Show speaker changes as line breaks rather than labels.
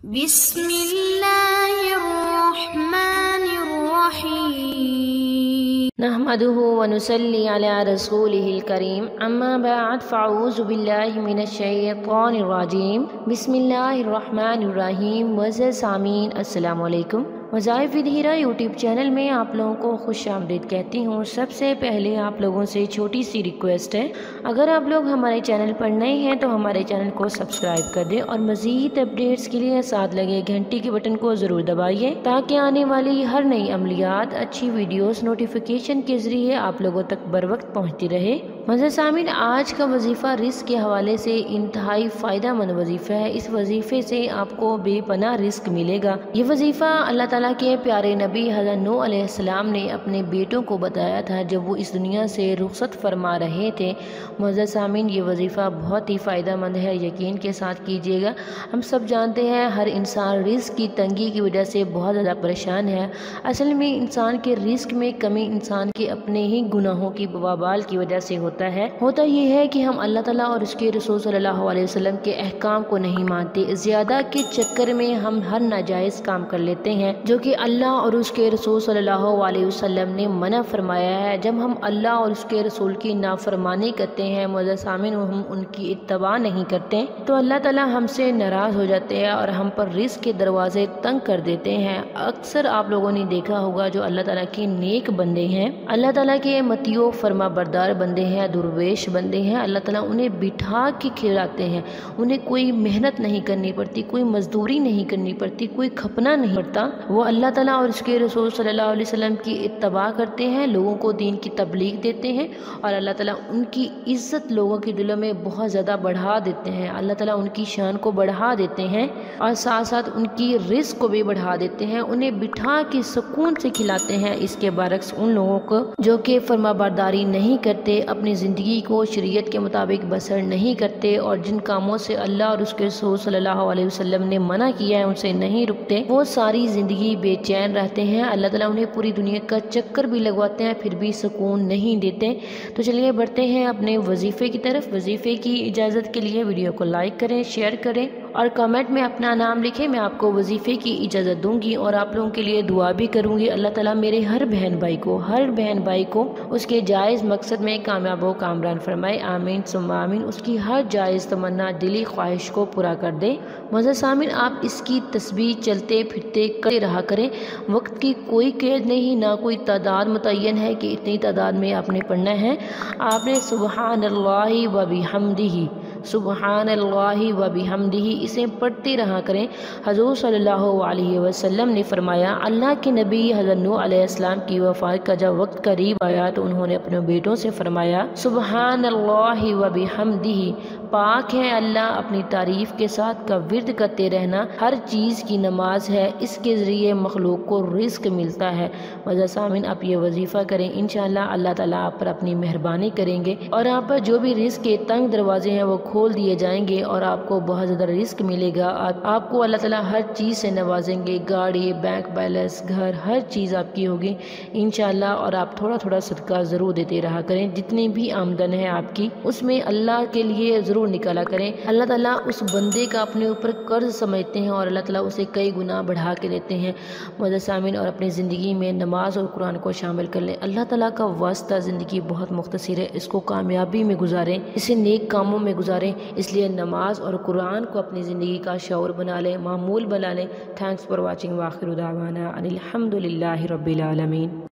بسم اللہ الرحمن الرحیم
نحمده ونصلي على رسوله الكريم اما بعد فاعوذ باللہ من الشیطان الرجیم بسم اللہ الرحمن الرحیم معزز سامعین السلام علیکم۔ وظائف ود ہیرا یوٹیوب چینل میں آپ لوگوں کو خوش آمدید کہتی ہوں۔ سب سے پہلے آپ لوگوں سے چھوٹی سی ریکویسٹ ہے، اگر آپ لوگ ہمارے چینل پر نئے ہیں تو ہمارے چینل کو سبسکرائب کر دیں اور مزید اپڈیٹس کے لیے ساتھ لگے گھنٹی کے بٹن کو ضرور دبائیے تاکہ آنے والی ہر نئی عملیات، اچھی ویڈیوز نوٹیفیکیشن کے ذریعے آپ لوگوں تک بر وقت پہنچتی رہے۔ معزز سامعین، آج کا وظیفہ رزق کے حوالے سے انتہائی فائدہ مند وظیفہ ہے۔ اس وظیفے سے آپ کو بے پناہ رزق ملے گا۔ یہ وظیفہ اللہ تعالیٰ کے پیارے نبی حضرت نوح علیہ السلام نے اپنے بیٹوں کو بتایا تھا جب وہ اس دنیا سے رخصت فرما رہے تھے۔ معزز سامعین، یہ وظیفہ بہت ہی فائدہ مند ہے، یقین کے ساتھ کیجیے گا۔ ہم سب جانتے ہیں ہر انسان رزق کی تنگی کی وجہ سے بہت زیادہ پریشان ہے۔ اصل میں انسان کے رزق میں کمی انسان کے اپنے ہی گناہوں کی وبال کی وجہ سے ہوتا یہ ہے کہ ہم اللہ تعالیٰ اور اس کے رسول صلی اللہ علیہ وسلم کے احکام کو نہیں مانتے۔ زیادہ کے چکر میں ہم ہر ناجائز کام کر لیتے ہیں جو کہ اللہ اور اس کے رسول صلی اللہ علیہ وسلم نے منع فرمایا ہے۔ جب ہم اللہ اور اس کے رسول کی نافرمانی کرتے ہیں معزز سامعین، ہم ان کی اتباع نہیں کرتے تو اللہ تعالیٰ ہم سے ناراض ہو جاتے ہیں اور ہم پر رزق کے دروازے تنگ کر دیتے ہیں۔ اکثر آپ لوگوں نے دیکھا ہوگا جو اللہ تعالیٰ کے نیک بندے ہیں، اللہ تعالیٰ کے مطیع فرما بردار بندے ہیں، درویش بندے ہیں، اللہ تعالیٰ انہیں بٹھا کے کھلاتے ہیں۔ انہیں کوئی محنت نہیں کرنی پڑتی، کوئی مزدوری نہیں کرنی پڑتی، کوئی کھپنا نہیں پڑتا۔ وہ اللہ تعالیٰ اور اس کے رسول صلی اللہ علیہ وسلم کی اتباع کرتے ہیں، لوگوں کو دین کی تبلیغ دیتے ہیں اور اللہ تعالیٰ ان کی عزت لوگوں کے دلوں میں بہت زیادہ بڑھا دیتے ہیں۔ اللہ تعالیٰ ان کی شان کو بڑھا دیتے ہیں اور ساتھ ساتھ ان کی رزق کو بھی بڑھا دیتے ہیں، انہیں بٹھا کے سکون سے کھلاتے ہیں۔ اس کے برعکس ان لوگوں کو جو کہ فرما برداری نہیں کرتے، اپنی زندگی کو شریعت کے مطابق بسر نہیں کرتے اور جن کاموں سے اللہ اور اس کے رسول صلی اللہ علیہ وسلم نے منع کیا ہے ان سے نہیں رکتے، وہ ساری زندگی بے چین رہتے ہیں۔ اللہ تعالیٰ انہیں پوری دنیا کا چکر بھی لگواتے ہیں پھر بھی سکون نہیں دیتے۔ تو چلیے بڑھتے ہیں اپنے وظیفے کی طرف۔ وظیفے کی اجازت کے لیے ویڈیو کو لائک کریں، شیئر کریں اور کمنٹ میں اپنا نام لکھیں۔ میں آپ کو وظیفے کی اجازت دوں گی اور آپ لوگوں کے لیے دعا بھی کروں گی۔ اللہ تعالیٰ میرے ہر بہن بھائی کو اس کے جائز مقصد میں کامیاب و کامران فرمائے، آمین ثم آمین۔ اس کی ہر جائز تمنا، دلی خواہش کو پورا کر دے۔ معزز سامعین، آپ اس کی تسبیح چلتے پھرتے کرتے رہا کریں۔ وقت کی کوئی قید نہیں، نہ کوئی تعداد متعین ہے کہ اتنی تعداد میں آپ نے پڑھنا ہے۔ آپ نے سبحان اللہ و بحمدہ، سبحان اللہ و بحمدہ اسے پڑھتے رہا کریں۔ حضور صلی اللہ علیہ وسلم نے فرمایا، اللہ کے نبی حضرت نوح علیہ السلام کی وفات کا جب وقت قریب آیا تو انہوں نے اپنے بیٹوں سے فرمایا، سبحان اللہ و بحمدہ، پاک ہے اللہ، اپنی تعریف کے ساتھ کا ورد کرتے رہنا ہر چیز کی نماز ہے، اس کے ذریعے مخلوق کو رزق ملتا ہے۔ معزز سامعین، آپ یہ وظیفہ کریں، انشاءاللہ اللہ تعالیٰ آپ پر اپنی مہربانی کریں گے اور آپ پر جو بھی رزق کے تنگ دروازے ہیں وہ کھول دیے جائیں گے اور آپ کو بہت زیادہ رزق ملے گا۔ آپ کو اللہ تعالیٰ ہر چیز سے نوازیں گے، گاڑی، بینک بیلنس، گھر، ہر چیز آپ کی ہوگی انشاءاللہ۔ اور آپ تھوڑا تھوڑا صدقہ ضرور دیتے رہا کریں، جتنی بھی آمدن ہے آپ کی اس میں اللہ کے لیے ضرور نکالا کریں۔ اللہ تعالیٰ اس بندے کا اپنے اوپر قرض سمجھتے ہیں اور اللہ تعالیٰ اسے کئی گنا بڑھا کے دیتے ہیں۔ معزز سامعین، اور اپنی زندگی میں نماز اور قرآن کو شامل کر لیں۔ اللہ تعالیٰ کا واسطہ، زندگی بہت مختصر ہے، اس کو کامیابی میں گزاریں، اسے نیک کاموں میں گزاریں، اس لیے نماز اور قرآن کو اپنی زندگی کا شعور بنا لیں، معمول بنا لیں۔ تھینکس فار واچنگ، وآخر دعوانا ان الحمد للہ رب العالمین۔